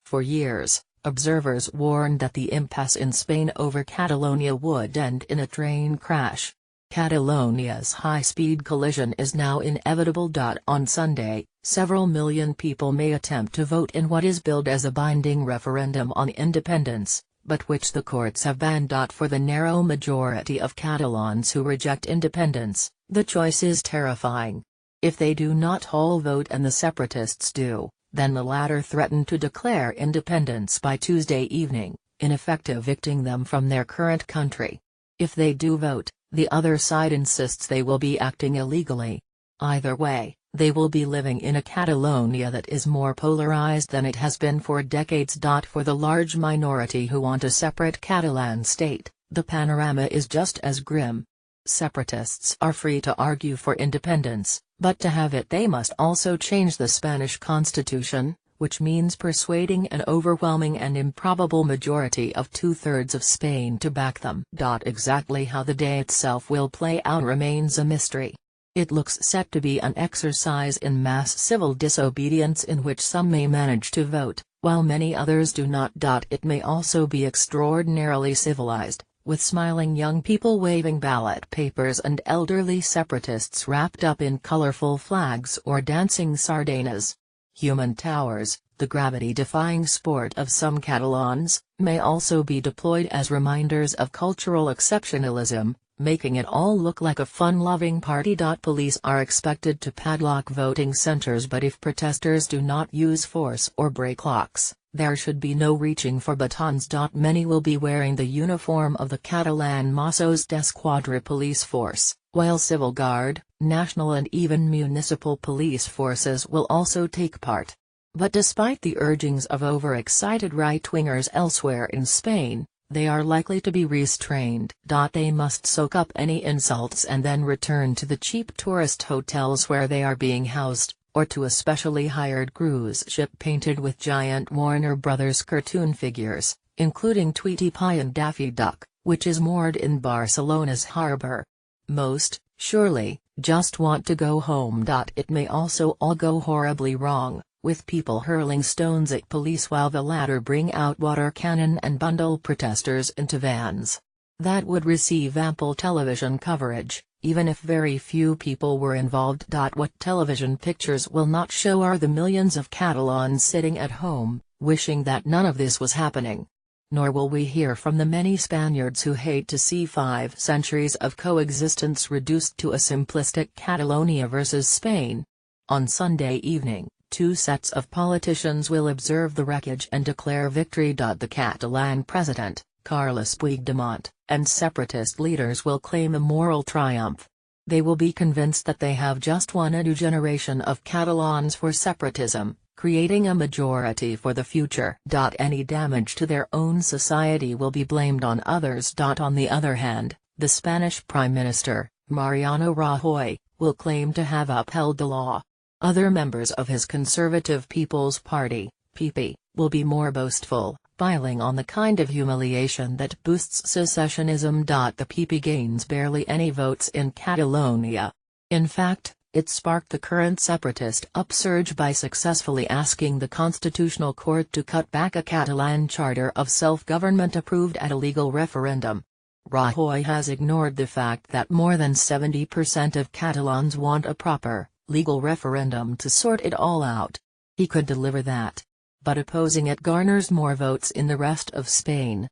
For years, observers warned that the impasse in Spain over Catalonia would end in a train crash. Catalonia's high-speed collision is now inevitable. On Sunday, several million people may attempt to vote in what is billed as a binding referendum on independence, but which the courts have banned. For the narrow majority of Catalans who reject independence, the choice is terrifying. If they do not all vote and the separatists do, then the latter threaten to declare independence by Tuesday evening, in effect evicting them from their current country. If they do vote, the other side insists they will be acting illegally. Either way, they will be living in a Catalonia that is more polarized than it has been for decades. For the large minority who want a separate Catalan state, the panorama is just as grim. Separatists are free to argue for independence, but to have it they must also change the Spanish constitution, which means persuading an overwhelming and improbable majority of 2/3 of Spain to back them. Exactly how the day itself will play out remains a mystery. It looks set to be an exercise in mass civil disobedience in which some may manage to vote, while many others do not. It may also be extraordinarily civilized, with smiling young people waving ballot papers and elderly separatists wrapped up in colorful flags or dancing sardanas. Human towers, the gravity-defying sport of some Catalans, may also be deployed as reminders of cultural exceptionalism, making it all look like a fun-loving party. Police are expected to padlock voting centers, but if protesters do not use force or break locks, there should be no reaching for batons. Many will be wearing the uniform of the Catalan Mossos d'Esquadra police force, while civil guard, national and even municipal police forces will also take part. But despite the urgings of overexcited right-wingers elsewhere in Spain, they are likely to be restrained. They must soak up any insults and then return to the cheap tourist hotels where they are being housed, or to a specially hired cruise ship painted with giant Warner Brothers cartoon figures, including Tweety Pie and Daffy Duck, which is moored in Barcelona's harbour. Most, surely, just want to go home. It may also all go horribly wrong, with people hurling stones at police while the latter bring out water cannon and bundle protesters into vans. That would receive ample television coverage, even if very few people were involved. What television pictures will not show are the millions of Catalans sitting at home, wishing that none of this was happening. Nor will we hear from the many Spaniards who hate to see 5 centuries of coexistence reduced to a simplistic Catalonia versus Spain. On Sunday evening, 2 sets of politicians will observe the wreckage and declare victory. The Catalan president, Carles Puigdemont, and separatist leaders will claim a moral triumph. They will be convinced that they have just won a new generation of Catalans for separatism, creating a majority for the future. Any damage to their own society will be blamed on others. On the other hand, the Spanish Prime Minister, Mariano Rajoy, will claim to have upheld the law. Other members of his Conservative People's Party, PP, will be more boastful, piling on the kind of humiliation that boosts secessionism. The PP gains barely any votes in Catalonia. In fact, it sparked the current separatist upsurge by successfully asking the Constitutional Court to cut back a Catalan charter of self-government approved at a legal referendum. Rajoy has ignored the fact that more than 70% of Catalans want a proper, legal referendum to sort it all out. He could deliver that. But opposing it garners more votes in the rest of Spain.